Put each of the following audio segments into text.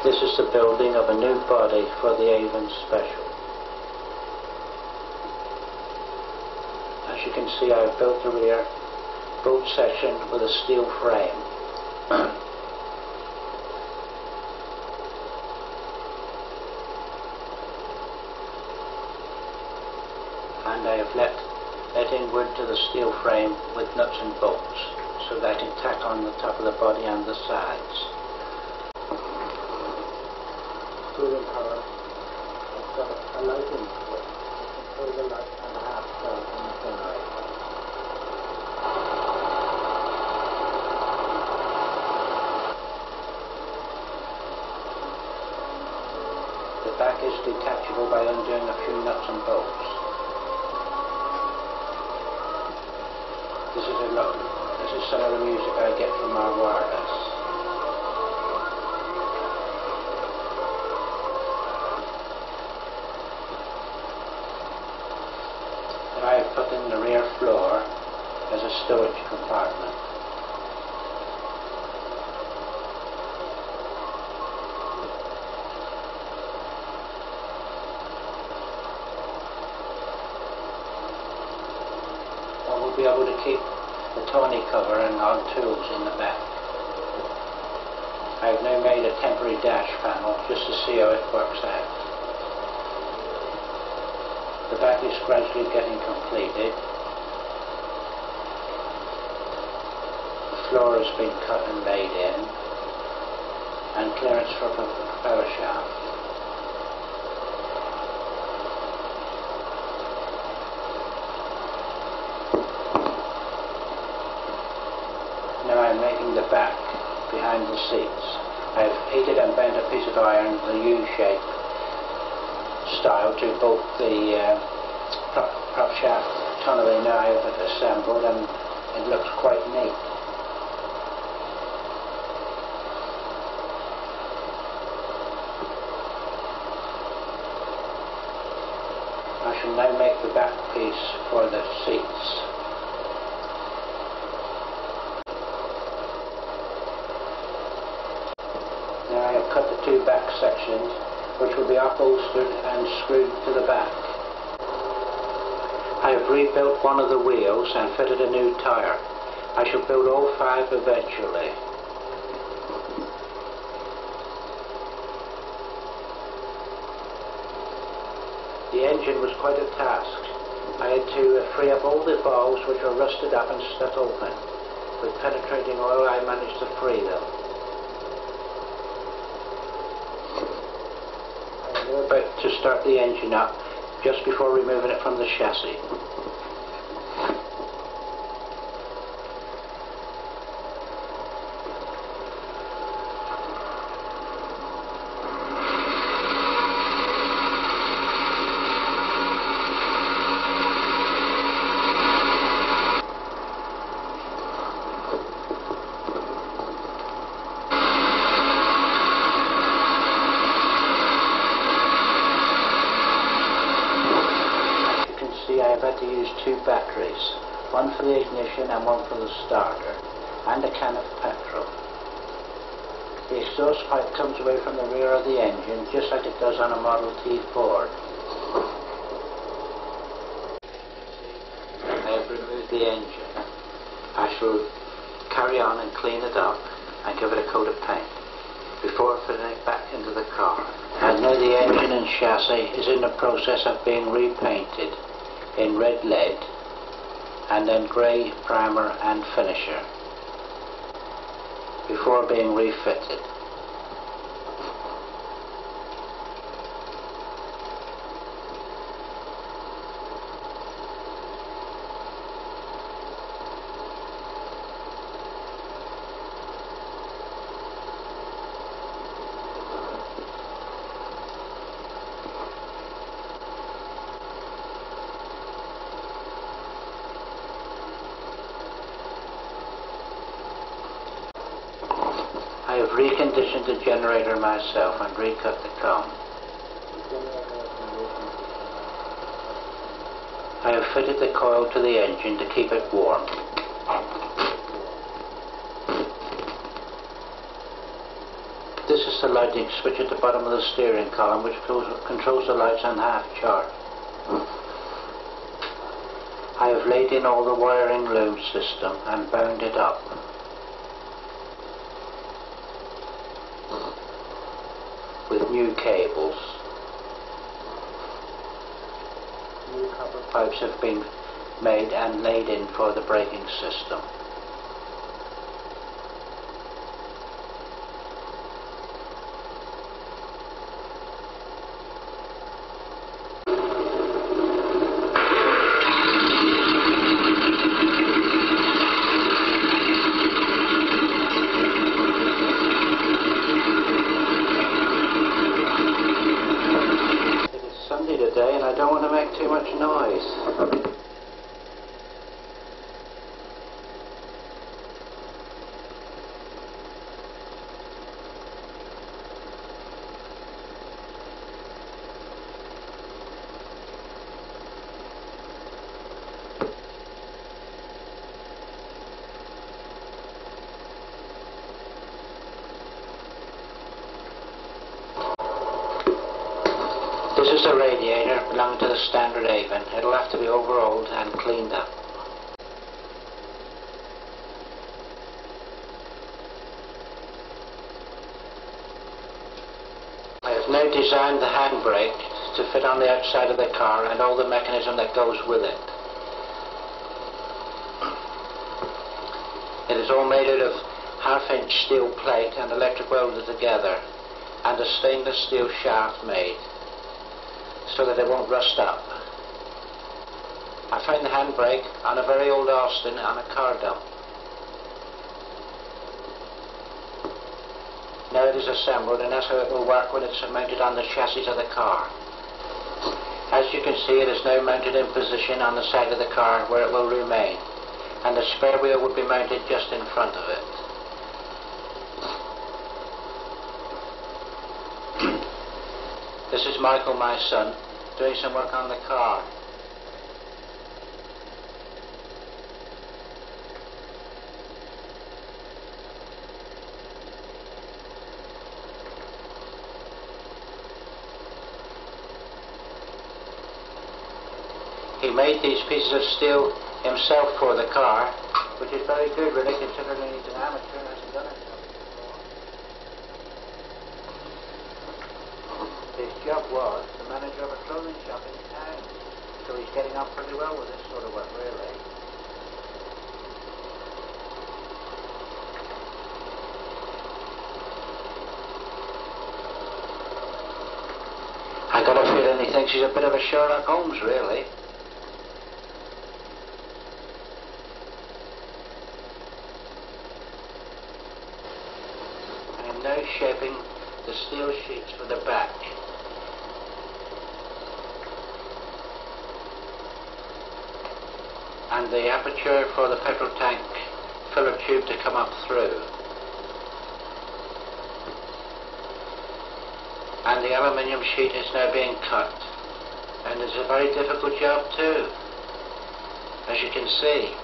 This is the building of a new body for the Avon Special. As you can see, I've built the rear bolt section with a steel frame. And I have let inward to the steel frame with nuts and bolts so that I can tack on the top of the body and the sides. Cooling power. I've got a lighting switch. You can control the light and a half cell on the generator. The back is detachable by undoing a few nuts and bolts. This is some of the music I get from our wireless. And I have put in the rear floor as a storage compartment. We'll be able to keep the Tony cover and odd tools in the back. I've now made a temporary dash panel just to see how it works out. The back is gradually getting completed. The floor has been cut and laid in, and clearance for the propeller shaft. Now I'm making the back behind the seats. I've heated and bent a piece of iron, the U-shape style, to bolt the prop shaft tunneling now I've assembled, and it looks quite neat. I shall now make the back piece for the seats. Now I have cut the two back sections, which will be upholstered and screwed to the back. I have rebuilt one of the wheels and fitted a new tyre. I shall build all 5 eventually. The engine was quite a task. I had to free up all the valves which were rusted up and stuck open. With penetrating oil I managed to free them. I'm about to start the engine up just before removing it from the chassis. I've had to use 2 batteries, one for the ignition and one for the starter, and a can of petrol. The exhaust pipe comes away from the rear of the engine just like it does on a Model T Ford. I have removed the engine. I shall carry on and clean it up and give it a coat of paint before fitting it back into the car. And now the engine and chassis is in the process of being repainted in red lead and then grey primer and finisher before being refitted. I have reconditioned the generator myself and recut the cone. I have fitted the coil to the engine to keep it warm. This is the lighting switch at the bottom of the steering column, which controls the lights on half chart. I have laid in all the wiring loom system and bound it up. With new cables. New copper pipes have been made and laid in for the braking system. Today, and I don't want to make too much noise. This is a radiator belonging to the Standard Avon. It'll have to be overhauled and cleaned up. I have now designed the handbrake to fit on the outside of the car and all the mechanism that goes with it. It is all made out of half-inch steel plate and electric welded together, and a stainless steel shaft made, so that it won't rust up. I found the handbrake on a very old Austin on a car dump. Now it is assembled, and that's how it will work when it's mounted on the chassis of the car. As you can see, it is now mounted in position on the side of the car where it will remain, and the spare wheel will be mounted just in front of it. This is Michael, my son, doing some work on the car. He made these pieces of steel himself for the car, which is very good really, considering he's an amateur and hasn't done it before. His job was the manager of a clothing shop in town, so he's getting on pretty well with this sort of work, really. I got a feeling he thinks he's a bit of a Sherlock Holmes, really. I am now shaping the steel sheets for the back. And the aperture for the petrol tank filler tube to come up through. And the aluminium sheet is now being cut, and it's a very difficult job too, as you can see.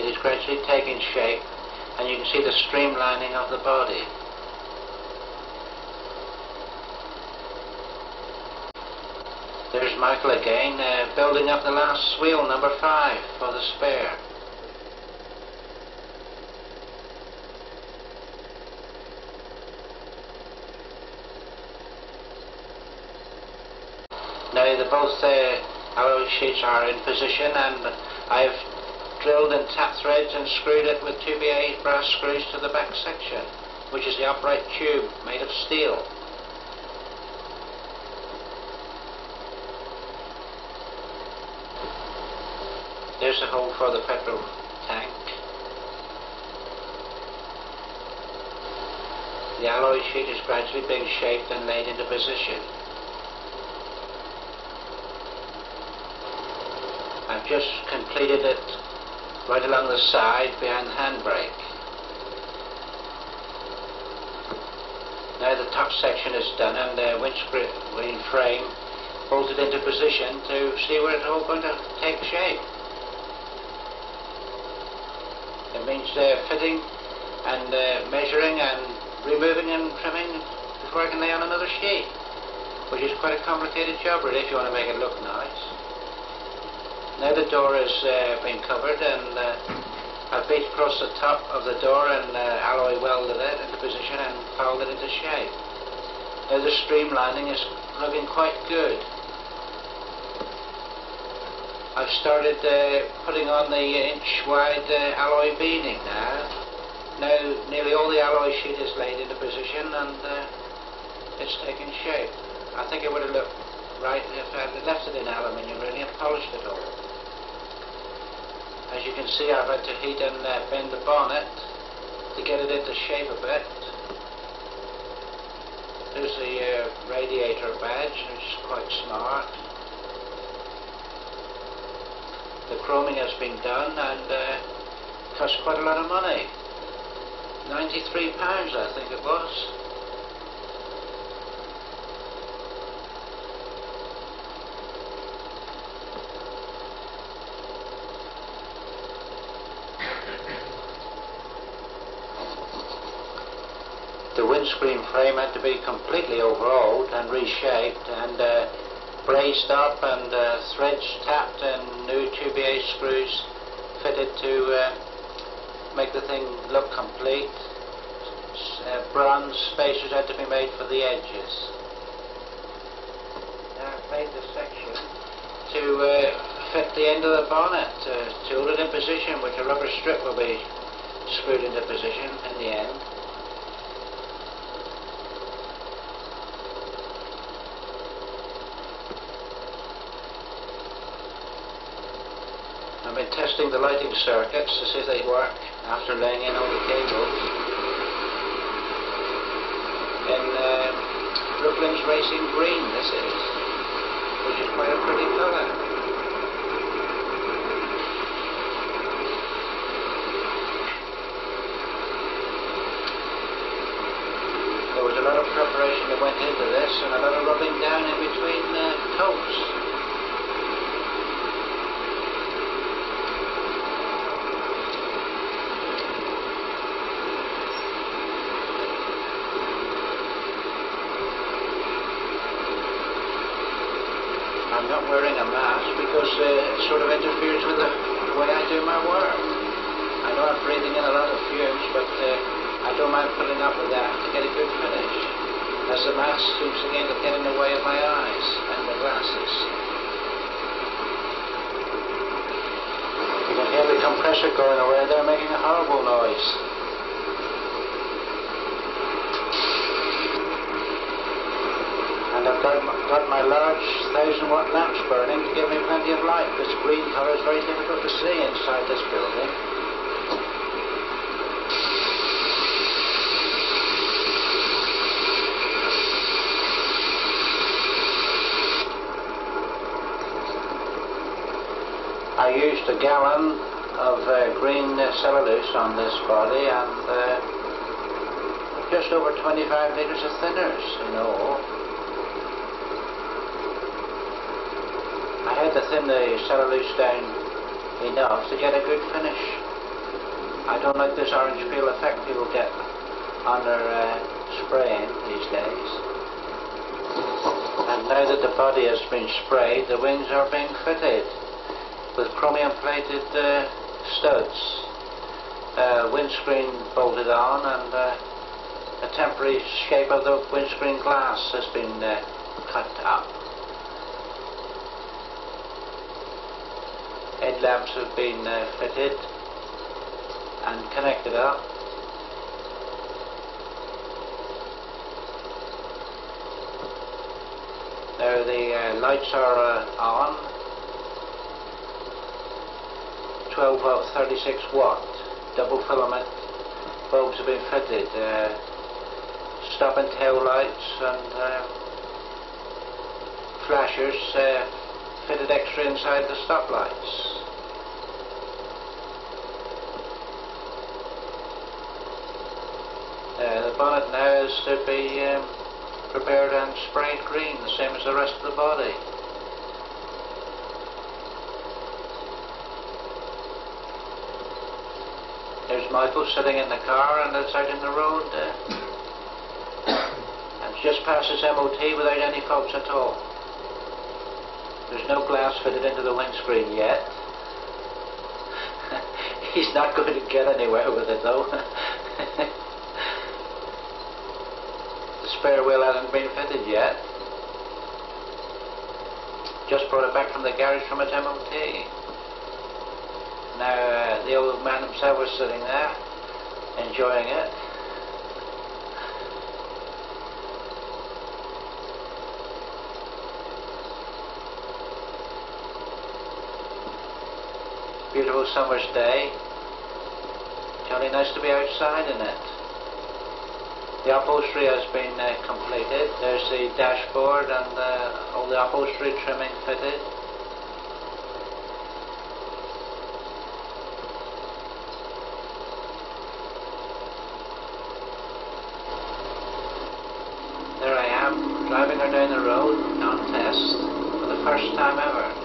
It is gradually taking shape, and you can see the streamlining of the body. There's Michael again, building up the last wheel, number 5, for the spare. Now both alloy sheets are in position, and I've drilled and tap threads and screwed it with 2BA brass screws to the back section, which is the upright tube made of steel. There's the hole for the petrol tank. The alloy sheet is gradually being shaped and laid into position. I've just completed it right along the side behind the handbrake. Now the top section is done, and the windscreen frame bolted into position to see where it's all going to take shape. It means fitting and measuring and removing and trimming before I can lay on another sheet, which is quite a complicated job really if you want to make it look nice. Now the door has been covered, and I've beat across the top of the door and alloy welded it into position and filed it into shape. Now the streamlining is looking quite good. I've started putting on the inch-wide alloy beading now. Now nearly all the alloy sheet is laid into position, and it's taking shape. I think it would have looked right if I had left it in aluminium really and polished it all. As you can see, I've had to heat and bend the bonnet to get it into shape a bit. There's the radiator badge, which is quite smart. The chroming has been done and cost quite a lot of money. £93 I think it was. The windscreen frame had to be completely overhauled and reshaped, and braced up and threads tapped and new 2BA screws fitted to make the thing look complete. Bronze spacers had to be made for the edges. Now I've made the section to fit the end of the bonnet, to hold it in position, which a rubber strip will be screwed into position in the end. I've been testing the lighting circuits to see if they work after laying in all the cables. In Brooklands Racing Green this is, which is quite a pretty colour. There was a lot of preparation that went into this, and a lot of rubbing down in between coats. I'm not wearing a mask because it sort of interferes with the way I do my work. I know I'm breathing in a lot of fumes, but I don't mind putting up with that to get a good finish, as the mask seems again to get in the way of my eyes and the glasses. You can hear the compressor going away there, making a horrible noise. And I've got my large 1000-watt lamps burning to give me plenty of light. This green colour is very difficult to see inside this building. I used a gallon of green cellulose on this body and just over 25 litres of thinners in all. I had to thin the cellulose down enough to get a good finish. I don't like this orange peel effect people get on their spraying these days. And now that the body has been sprayed, the wings are being fitted with chromium plated studs. Windscreen bolted on, and a temporary shape of the windscreen glass has been cut up. Headlamps have been fitted and connected up. Now the lights are on. 12 volt 36 watt double filament bulbs have been fitted. Stop and tail lights and flashers fitted extra inside the stoplights. The bonnet now is to be prepared and sprayed green, the same as the rest of the body. Michael sitting in the car and it's out in the road. And just passes MOT without any faults at all. There's no glass fitted into the windscreen yet. He's not going to get anywhere with it though. The spare wheel hasn't been fitted yet. Just brought it back from the garage from its MOT. Now the old man himself was sitting there, enjoying it. Beautiful summer's day. Jolly nice to be outside in it. The upholstery has been completed. There's the dashboard and all the upholstery trimming fitted. There I am, driving her down the road on test for the first time ever.